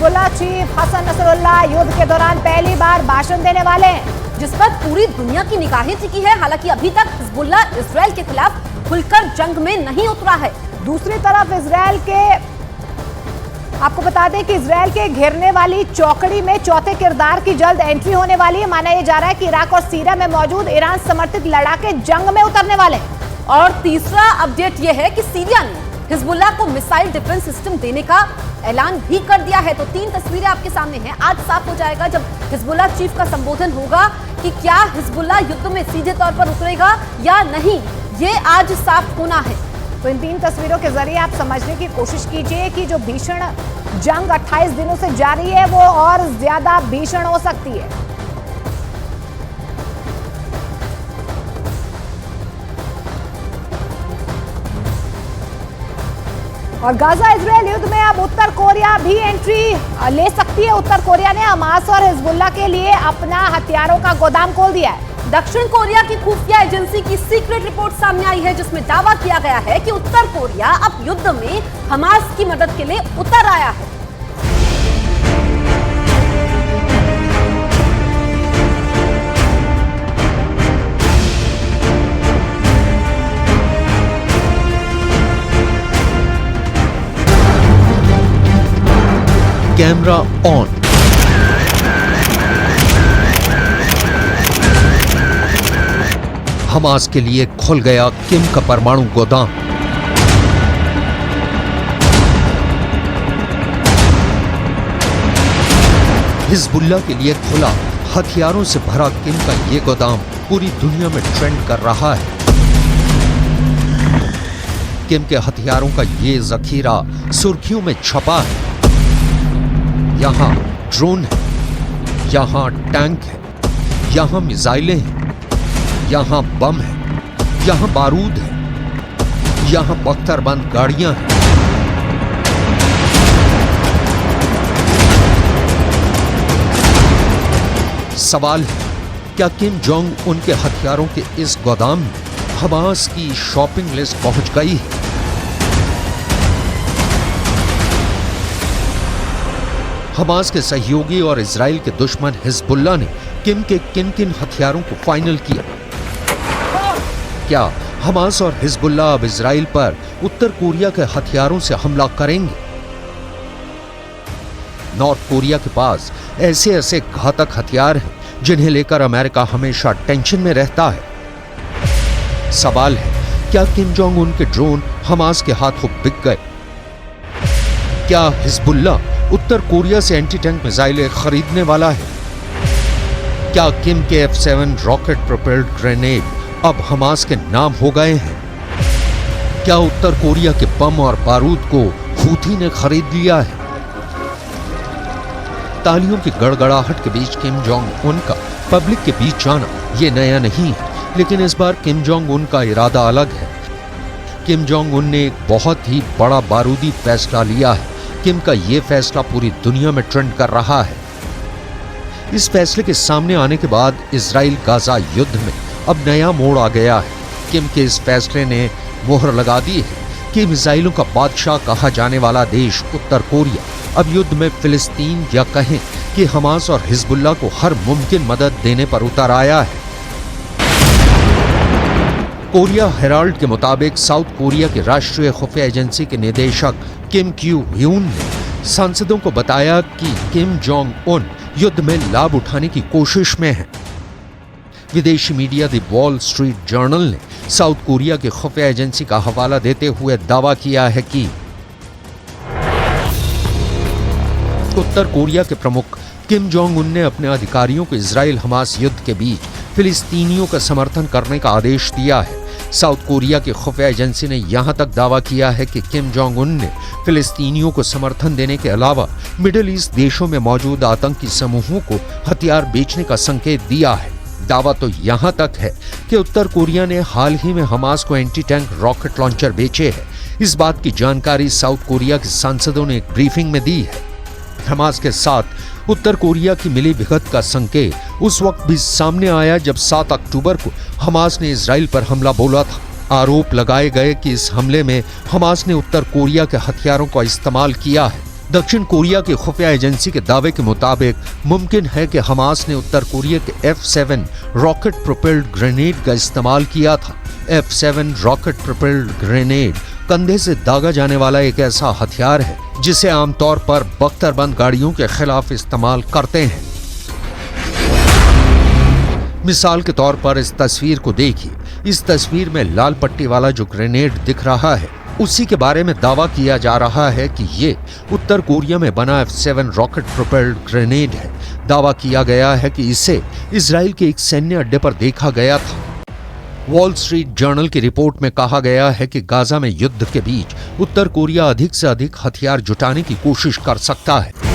Hezbollah chief Hasan Nasrallah युद्ध के दौरान पहली बार भाषण देने वाले हैं, जिस पर पूरी दुनिया की निगाहें टिकी है। हालांकि अभी तक हिजबुल्लाह इजराइल के खिलाफ खुलकर जंग में नहीं उतरा है। दूसरी तरफ इजराइल के आपको बता दें कि इजराइल के घेरने वाली चौकड़ी में चौथे किरदार की जल्द एंट्री होने वाली है। माना यह जा रहा है कि इराक और सीरिया में मौजूद ईरान समर्थित लड़ाके जंग में उतरने वाले हैं। और तीसरा अपडेट यह है कि सीरिया ने हिजबुल्लाह को मिसाइल डिफेंस सिस्टम देने का ऐलान भी कर दिया है। तो 3 तस्वीरें आपके सामने हैं। आज साफ हो जाएगा जब हिजबुल्लाह चीफ का संबोधन होगा कि क्या हिजबुल्लाह युद्ध में सीधे तौर पर उतरेगा या नहीं, ये आज साफ होना है। तो इन 3 तस्वीरों के जरिए आप समझने की कोशिश कीजिए कि जो भीषण जंग 28 दिनों से जारी है वो और ज्यादा भीषण हो सकती है। और गाजा इजराइल युद्ध में अब उत्तर कोरिया भी एंट्री ले सकती है। उत्तर कोरिया ने हमास और हिजबुल्लाह के लिए अपना हथियारों का गोदाम खोल दिया है। दक्षिण कोरिया की खुफिया एजेंसी की सीक्रेट रिपोर्ट सामने आई है, जिसमें दावा किया गया है कि उत्तर कोरिया अब युद्ध में हमास की मदद के लिए उतर आया है। Camera on. हमास के लिए खुल गया किम का परमाणु गोदाम। हिजबुल्लाह के लिए खुला हथियारों से भरा किम का ये गोदाम पूरी दुनिया में ट्रेंड कर रहा है। किम के हथियारों का ये जखीरा सुर्खियों में छपा है। यहाँ ड्रोन है, यहाँ टैंक है, यहाँ मिसाइलें हैं, यहाँ बम है, यहाँ बारूद है, यहाँ बख्तरबंद गाड़ियां हैं। सवाल है, क्या किम जोंग उनके हथियारों के इस गोदाम में हमास की शॉपिंग लिस्ट पहुंच गई है? हमास के सहयोगी और इजराइल के दुश्मन हिजबुल्लाह ने किम के किन किन हथियारों को फाइनल किया? क्या हमास और हिजबुल्लाह अब इजराइल पर उत्तर कोरिया के हथियारों से हमला करेंगे? नॉर्थ कोरिया के पास ऐसे ऐसे घातक हथियार हैं जिन्हें लेकर अमेरिका हमेशा टेंशन में रहता है। सवाल है, क्या किम जोंग उन के ड्रोन हमास के हाथों बिक गए? क्या हिजबुल्लाह उत्तर कोरिया से एंटी टैंक मिसाइलें खरीदने वाला है? क्या किम के F7 रॉकेट प्रोपेल्ड ग्रेनेड अब हमास के नाम हो गए हैं? क्या उत्तर कोरिया के बम और बारूद को हूथी ने खरीद लिया है? तालियों की गड़गड़ाहट के बीच किम जोंग उन का पब्लिक के बीच जाना ये नया नहीं है, लेकिन इस बार किम जोंग उन का इरादा अलग है। किम जोंग उन ने एक बहुत ही बड़ा बारूदी फैसला लिया है। किम का यह फैसला पूरी दुनिया में ट्रेंड कर रहा है। इस फैसले के सामने आने के बाद इजराइल गाजा युद्ध में अब नया मोड़ आ गया है। किम के इस फैसले ने मोहर लगा दी है कि मिसाइलों का बादशाह कहा जाने वाला देश उत्तर कोरिया अब युद्ध में फिलिस्तीन या कहें कि हमास और हिजबुल्लाह को हर मुमकिन मदद देने पर उतर आया है। कोरिया हेराल्ड के मुताबिक साउथ कोरिया के राष्ट्रीय खुफिया एजेंसी के निदेशक किम क्यू ह्यून ने सांसदों को बताया कि किम जोंग उन युद्ध में लाभ उठाने की कोशिश में हैं। विदेशी media the wall street journal ने साउथ कोरिया के खुफिया एजेंसी का हवाला देते हुए दावा किया है कि उत्तर कोरिया के प्रमुख किम जोंग उन ने अपने अधिकारियों को इजराइल हमास युद्ध के बीच फिलिस्तीनियों का समर्थन करने का आदेश दिया है। साउथ कोरिया की खुफिया एजेंसी ने यहां तक दावा किया है कि किम जोंग उन ने फिलिस्तीनियों को समर्थन देने के अलावा मिडिल ईस्ट देशों में मौजूद आतंकी समूहों को हथियार बेचने का संकेत दिया है। दावा तो यहां तक है कि उत्तर कोरिया ने हाल ही में हमास को एंटी टैंक रॉकेट लॉन्चर बेचे हैं। इस बात की जानकारी साउथ कोरिया के सांसदों ने एक ब्रीफिंग में दी है। हमास के साथ उत्तर कोरिया की मिली भगत का संकेत उस वक्त भी सामने आया जब 7 अक्टूबर को हमास ने इजराइल पर हमला बोला था। आरोप लगाए गए कि इस हमले में हमास ने उत्तर कोरिया के हथियारों का इस्तेमाल किया है। दक्षिण कोरिया की खुफिया एजेंसी के दावे के मुताबिक मुमकिन है कि हमास ने उत्तर कोरिया के F-7 रॉकेट प्रोपेल्ड ग्रेनेड का इस्तेमाल किया था। F-7 रॉकेट प्रोपेल्ड ग्रेनेड कंधे से दागा जाने वाला एक ऐसा हथियार है जिसे आमतौर पर बख्तरबंद गाड़ियों के खिलाफ इस्तेमाल करते हैं। मिसाल के तौर पर इस तस्वीर को देखिए। इस तस्वीर में लाल पट्टी वाला जो ग्रेनेड दिख रहा है, उसी के बारे में दावा किया जा रहा है कि ये उत्तर कोरिया में बना F-7 रॉकेट प्रोपेल्ड ग्रेनेड है। दावा किया गया है कि इसे इजराइल के एक सैन्य अड्डे पर देखा गया था। वॉल स्ट्रीट जर्नल की रिपोर्ट में कहा गया है कि गाजा में युद्ध के बीच उत्तर कोरिया अधिक से अधिक हथियार जुटाने की कोशिश कर सकता है।